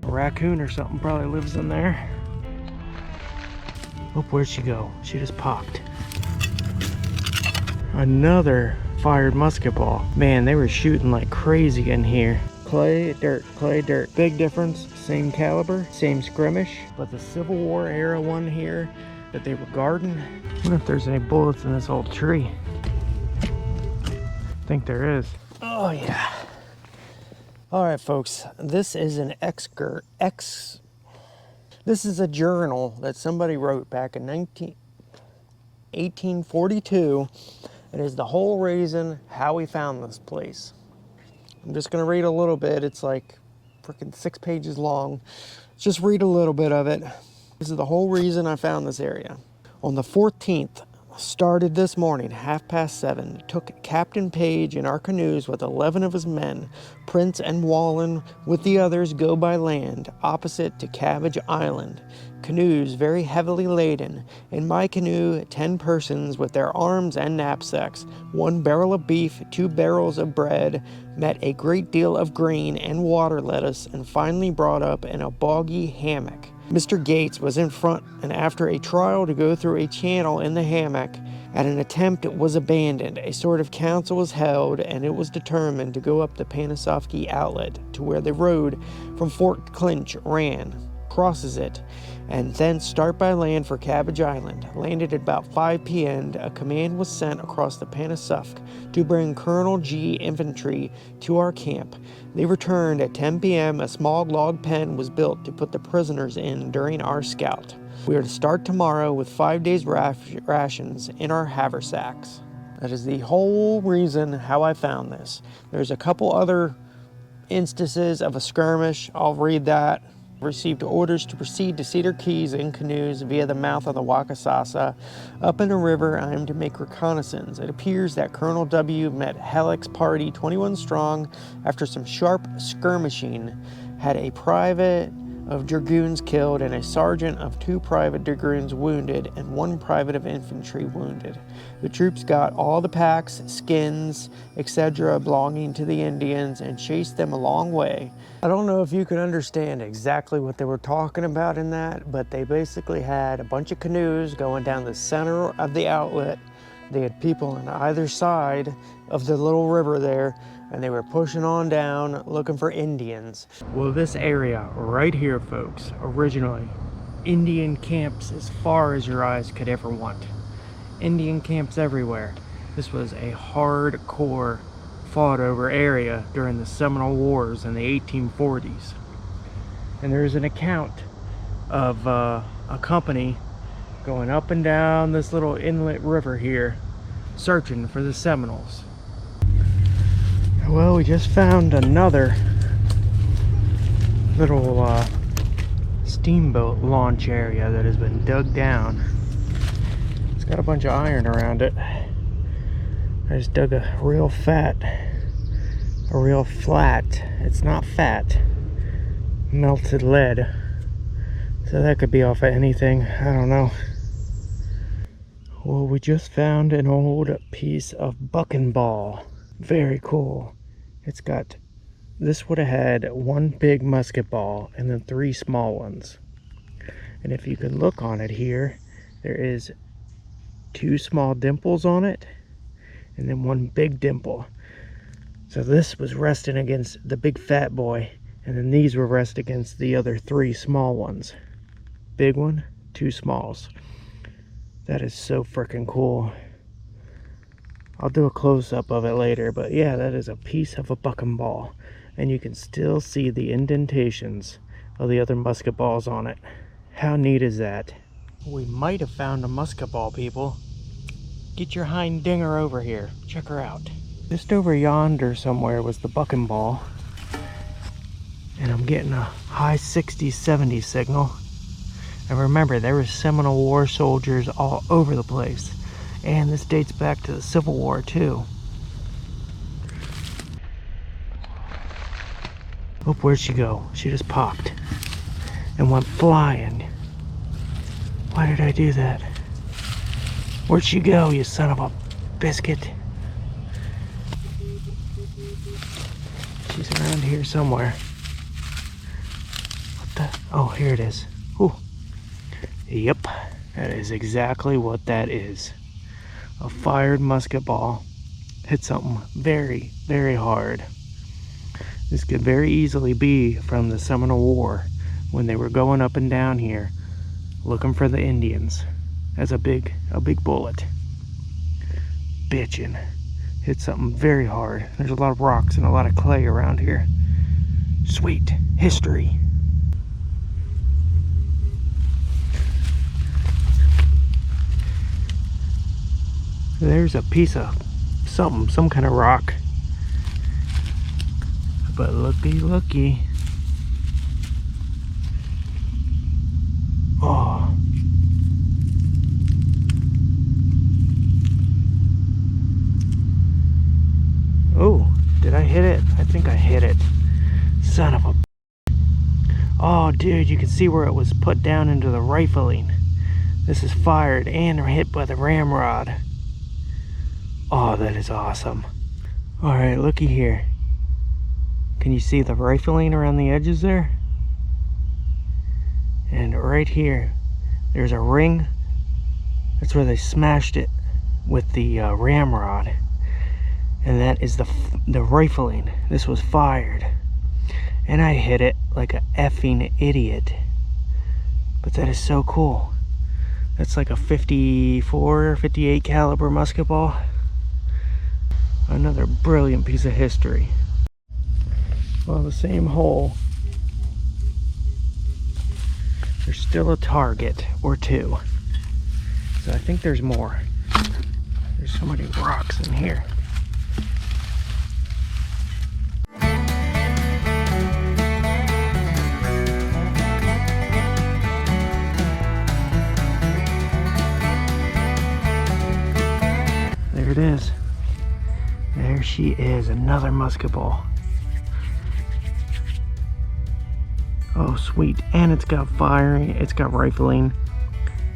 A raccoon or something probably lives in there. Oh, where'd she go? She just popped. Another fired musket ball. Man, they were shooting like crazy in here. Clay, dirt, clay, dirt. Big difference, same caliber, same skirmish, but the Civil War era one here that they were guarding. I wonder if there's any bullets in this old tree. I think there is. Oh yeah. All right, folks, this is an this is a journal that somebody wrote back in 1842. It is the whole reason how we found this place. I'm just gonna read a little bit. It's like freaking 6 pages long. Just read a little bit of it. This is the whole reason I found this area. On the 14th, started this morning, 7:30, took Captain Page in our canoes with 11 of his men. Prince and Wallen with the others go by land, opposite to Cabbage Island. Canoes very heavily laden. In my canoe, 10 persons with their arms and knapsacks, 1 barrel of beef, 2 barrels of bread, met a great deal of grain and water lettuce, and finally brought up in a boggy hammock. Mr. Gates was in front, and after a trial to go through a channel in the hammock, at an attempt it was abandoned. A sort of council was held, and it was determined to go up the Panisofsky Outlet to where the road from Fort Clinch ran, crosses it, and then start by land for Cabbage Island. Landed at about 5 p.m. A command was sent across the Panisofsky to bring Colonel G infantry to our camp. They returned at 10 p.m. A small log pen was built to put the prisoners in during our scout. We are to start tomorrow with 5 days rations in our haversacks. That is the whole reason how I found this. There's a couple other instances of a skirmish. I'll read that. Received orders to proceed to Cedar Keys in canoes via the mouth of the Wakasasa. Up in the river, I am to make reconnaissance. It appears that Colonel W. met Halleck's party 21 strong after some sharp skirmishing, had a private of dragoons killed and a sergeant of 2 private dragoons wounded and 1 private of infantry wounded. The troops got all the packs, skins, etc. belonging to the Indians and chased them a long way. I don't know if you can understand exactly what they were talking about in that, but they basically had a bunch of canoes going down the center of the outlet. They had people on either side of the little river there, and they were pushing on down looking for Indians. Well, this area right here, folks, originally Indian camps as far as your eyes could ever want. Indian camps everywhere. This was a hardcore fought over area during the Seminole Wars in the 1840s. And there's an account of a company going up and down this little inlet river here searching for the Seminoles. Well, we just found another little steamboat launch area that has been dug down. It's got a bunch of iron around it. I just dug a real flat, it's not fat, melted lead. So that could be off of anything, I don't know. Well, we just found an old piece of bucking ball. Very cool. It's got, this would have had 1 big musket ball and then 3 small ones. And if you can look on it here, there is 2 small dimples on it and then 1 big dimple. So this was resting against the big fat boy, and then these were resting against the other 3 small ones. Big one, 2 smalls. That is so freaking cool. I'll do a close-up of it later, but yeah, that is a piece of a bucking ball. And you can still see the indentations of the other musket balls on it. How neat is that? We might have found a musket ball, people. Get your hind dinger over here. Check her out. Just over yonder somewhere was the bucking ball. And I'm getting a high 60s, 70s signal. And remember, there were Seminole War soldiers all over the place. And this dates back to the Civil War too. Oh, where'd she go? She just popped and went flying. Why did I do that? Where'd she go, you son of a biscuit? She's around here somewhere. I'll the? Oh, here it is. Ooh. Yep, that is exactly what that is. A fired musket ball hit something very, very hard. This could very easily be from the Seminole War when they were going up and down here looking for the Indians. That's a big bullet. Bitchin'. Hit something very hard. There's a lot of rocks and a lot of clay around here. Sweet history. There's a piece of something, some kind of rock. But looky. Oh. Oh, did I hit it? I think I hit it. Son of a... Oh, dude, you can see where it was put down into the rifling. This is fired and hit by the ramrod. Oh, that is awesome. Alright, looky here. Can you see the rifling around the edges there? And right here, there's a ring. That's where they smashed it with the ramrod. And that is the rifling. This was fired. And I hit it like a effing idiot. But that is so cool. That's like a 54 or 58 caliber musket ball. Another brilliant piece of history. Well, the same hole. There's still a target or two. So I think there's more. There's so many rocks in here. There it is. There she is, another musket ball. Oh, sweet. And it's got firing, it's got rifling,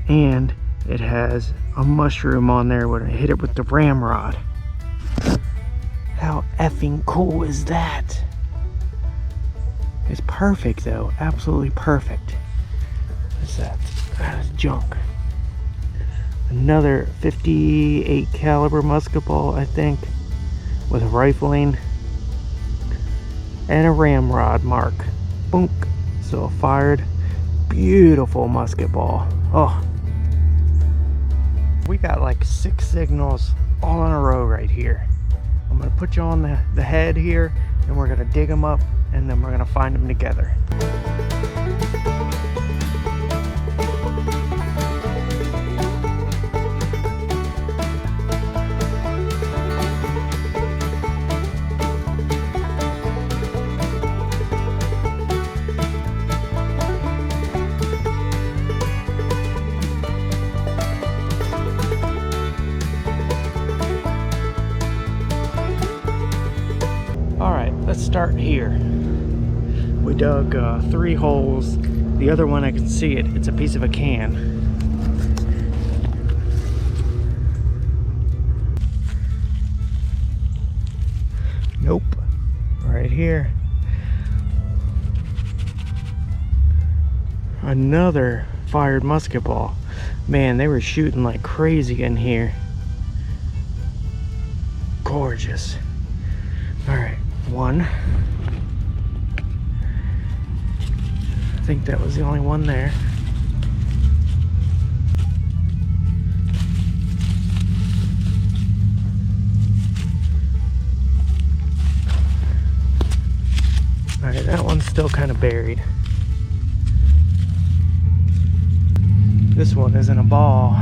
and it has a mushroom on there when I hit it with the ramrod. How effing cool is that? It's perfect though, absolutely perfect. What's that? That is junk. Another 58 caliber musket ball, I think, with rifling and a ramrod mark. Boom. So fired. Beautiful musket ball. Oh. We got like 6 signals all in a row right here. I'm gonna put you on the head here, and we're gonna dig them up, and then we're gonna find them together. Let's start here. We dug 3 holes. The other one, I can see it. It's a piece of a can. Nope. Right here. Another fired musket ball. Man, they were shooting like crazy in here. Gorgeous. All right. One. I think that was the only one there. Alright, that one's still kind of buried. This one isn't a ball.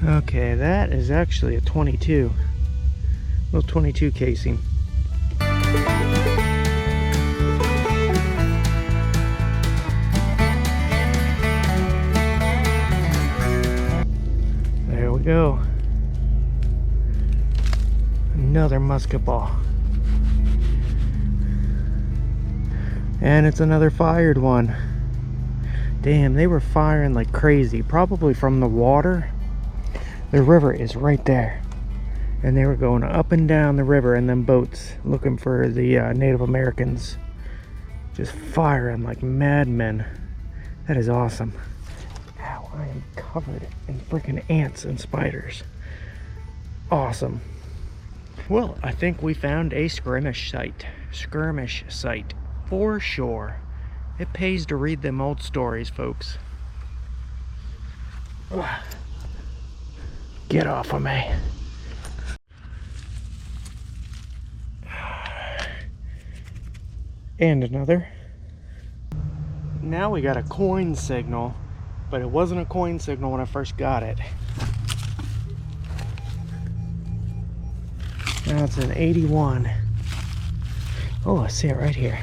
Okay, that is actually a 22. Little 22 casing. There we go. Another musket ball. And it's another fired one. Damn, they were firing like crazy. Probably from the water. The river is right there. and they were going up and down the river in them boats looking for the Native Americans, just firing like madmen. That is awesome. Ow, I am covered in freaking ants and spiders. Awesome. Well, I think we found a skirmish site. Skirmish site, for sure. It pays to read them old stories, folks. Ugh. Get off of me. And another. Now we got a coin signal, but it wasn't a coin signal when I first got it. Now it's an 81. Oh, I see it right here.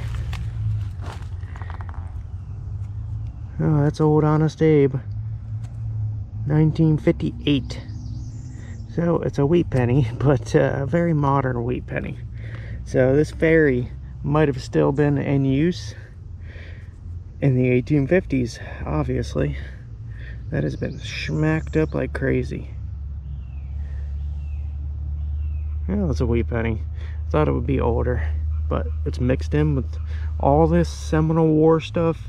Oh, that's old Honest Abe. 1958. So it's a wheat penny, but a very modern wheat penny. So this ferry might have still been in use in the 1850s, obviously. That has been smacked up like crazy. Well, it's a wheat penny. Thought it would be older, but it's mixed in with all this Seminole War stuff.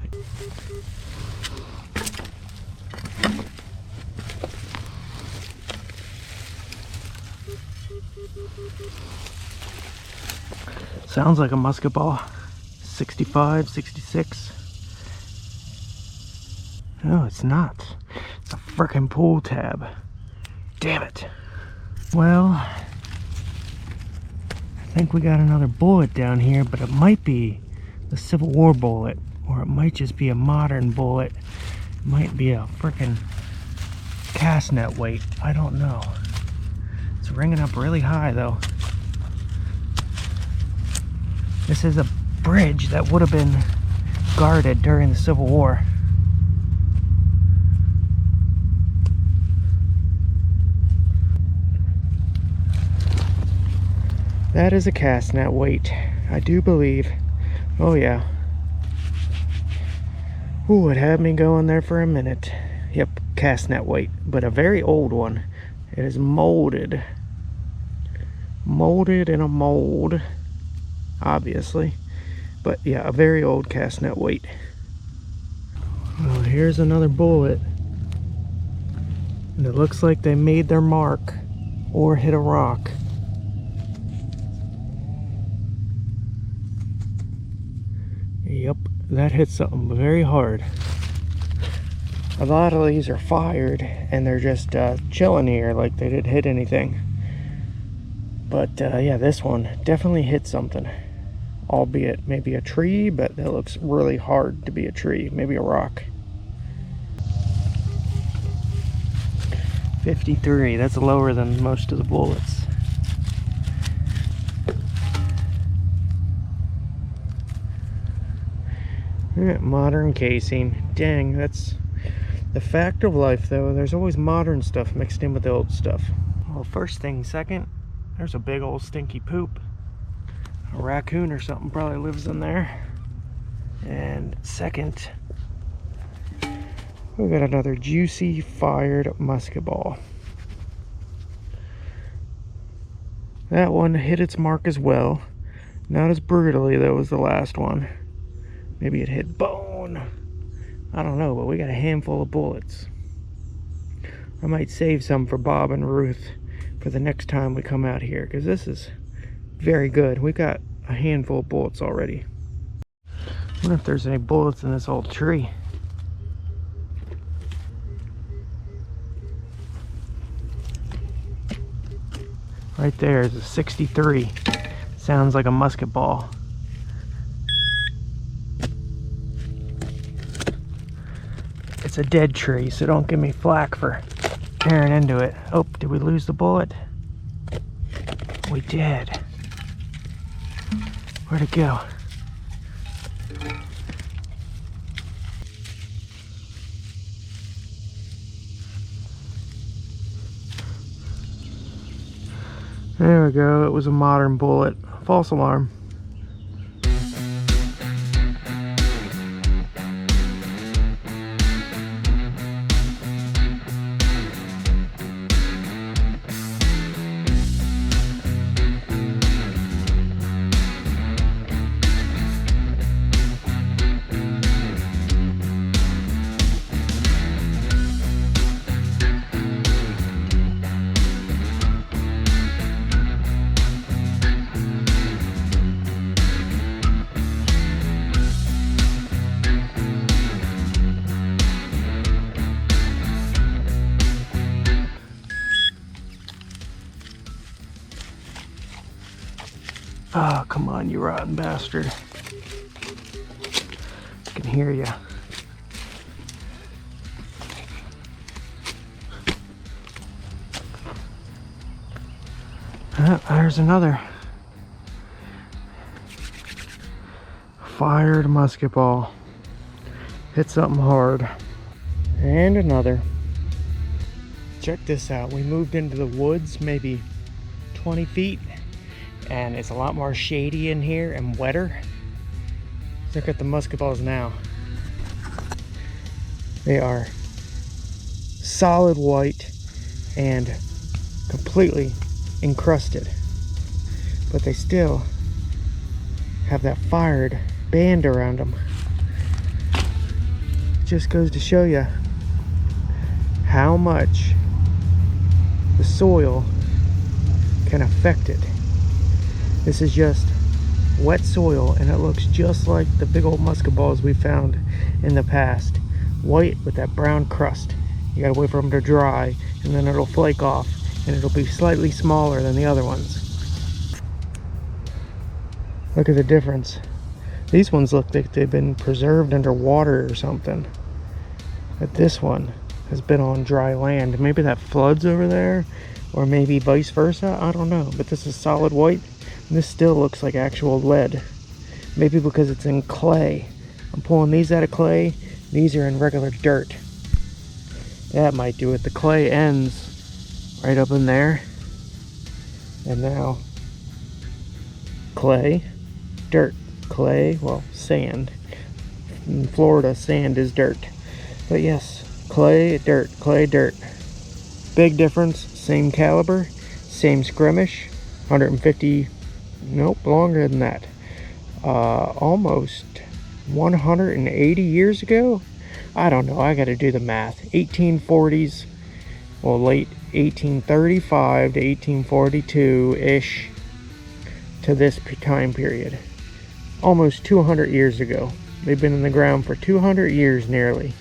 Sounds like a musket ball. 65, 66. No, it's not. It's a frickin' pull tab. Damn it. Well, I think we got another bullet down here, but it might be the Civil War bullet, or it might just be a modern bullet. It might be a frickin' cast net weight. I don't know. It's ringing up really high though. This is a bridge that would have been guarded during the Civil War. That is a cast net weight, I do believe. Oh yeah. Ooh, it had me going there for a minute. Yep, cast net weight, but a very old one. It is molded. Molded in a mold, obviously. But yeah, a very old cast net weight. Well, here's another bullet. And it looks like they made their mark or hit a rock. Yep, that hit something very hard. A lot of these are fired and they're just chilling here like they didn't hit anything. But yeah, this one definitely hit something. Albeit maybe a tree, but that looks really hard to be a tree. Maybe a rock. 53, that's lower than most of the bullets. Modern casing. Dang, that's the fact of life though. There's always modern stuff mixed in with the old stuff. Well, first thing second, there's a big old stinky poop. A raccoon or something probably lives in there. And second, we got another juicy fired musket ball. That one hit its mark as well. Not as brutally though as the last one. Maybe it hit bone. I don't know, but we got a handful of bullets. I might save some for Bob and Ruth for the next time we come out here, because this is very good. We've got a handful of bullets already. I wonder if there's any bullets in this old tree. Right there is a 63. Sounds like a musket ball. It's a dead tree, so don't give me flack for tearing into it. Oh, did we lose the bullet? We did. Where'd it go? There we go. It was a modern bullet. False alarm. Oh, come on, you rotten bastard. I can hear you. There's another. Fired musket ball. Hit something hard. And another. Check this out. We moved into the woods maybe 20 feet. And it's a lot more shady in here and wetter. Look at the musket balls now. They are solid white and completely encrusted, but they still have that fired band around them. Just goes to show you how much the soil can affect it. This is just wet soil, and it looks just like the big old musket balls we found in the past. White with that brown crust. You gotta wait for them to dry, and then it'll flake off, and it'll be slightly smaller than the other ones. Look at the difference. These ones look like they've been preserved under water or something. But this one has been on dry land. Maybe that floods over there, or maybe vice versa, I don't know. But this is solid white. This still looks like actual lead. Maybe because it's in clay. I'm pulling these out of clay. These are in regular dirt. That might do it. The clay ends right up in there. And now clay, dirt, clay, well, sand. In Florida, sand is dirt. But yes, clay, dirt, clay, dirt. Big difference, same caliber, same skirmish, 150, nope, longer than that. Almost 180 years ago? I don't know, I gotta do the math. 1840s, well, late 1835 to 1842-ish to this time period. Almost 200 years ago. They've been in the ground for 200 years nearly.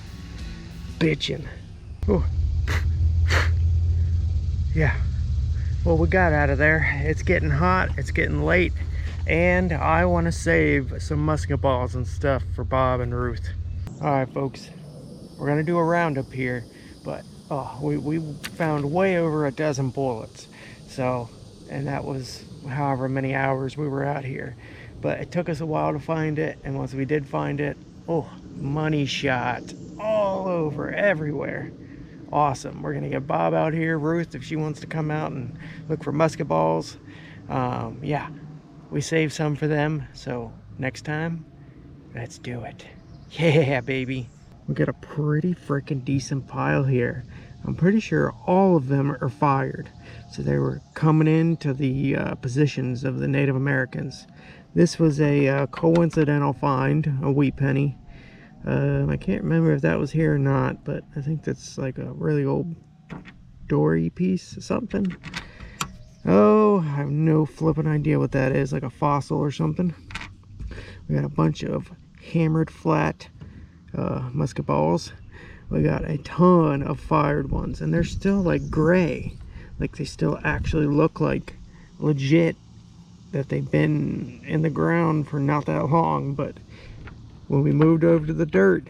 Bitchin'. Ooh. Yeah. Well, we got out of there. It's getting hot, it's getting late, and I want to save some musket balls and stuff for Bob and Ruth. Alright folks, we're gonna do a roundup here, but we found way over a dozen bullets. So, and that was however many hours we were out here. But it took us a while to find it, and once we did find it, oh, money shot all over, everywhere. Awesome. We're gonna get Bob out here, Ruth, if she wants to come out and look for musket balls. Yeah, we saved some for them, so next time, let's do it. Yeah, baby. We got a pretty freaking decent pile here. I'm pretty sure all of them are fired. So they were coming into the positions of the Native Americans. This was a coincidental find, a wheat penny. I can't remember if that was here or not, but I think that's like a really old dory piece or something. Oh, I have no flipping idea what that is, like a fossil or something. We got a bunch of hammered flat musket balls. We got a ton of fired ones, and they're still like gray, like they still actually look like legit that they've been in the ground for not that long. But when we moved over to the dirt,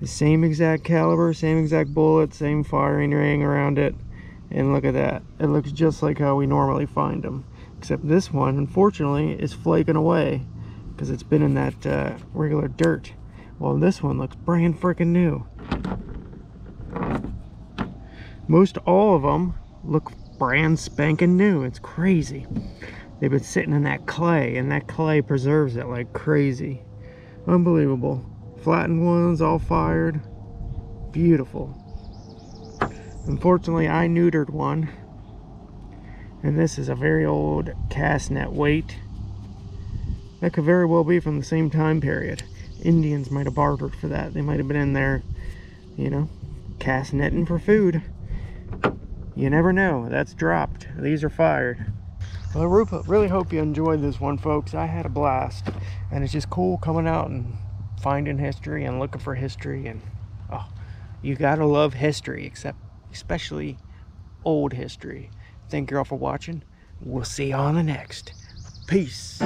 the same exact caliber, same exact bullet, same firing ring around it, and look at that, it looks just like how we normally find them, except this one unfortunately is flaking away because it's been in that regular dirt. Well, this one looks brand freaking new. Most all of them look brand spanking new. It's crazy. They've been sitting in that clay, and that clay preserves it like crazy. Unbelievable. Flattened ones, all fired. Beautiful. Unfortunately, I neutered one, and this is a very old cast net weight. That could very well be from the same time period. Indians might have bartered for that. They might have been in there, you know, cast netting for food. You never know. That's dropped. These are fired. Well, I really hope you enjoyed this one, folks. I had a blast, and it's just cool coming out and finding history and looking for history. And oh, you gotta love history, especially old history. Thank you all for watching. We'll see you on the next. Peace.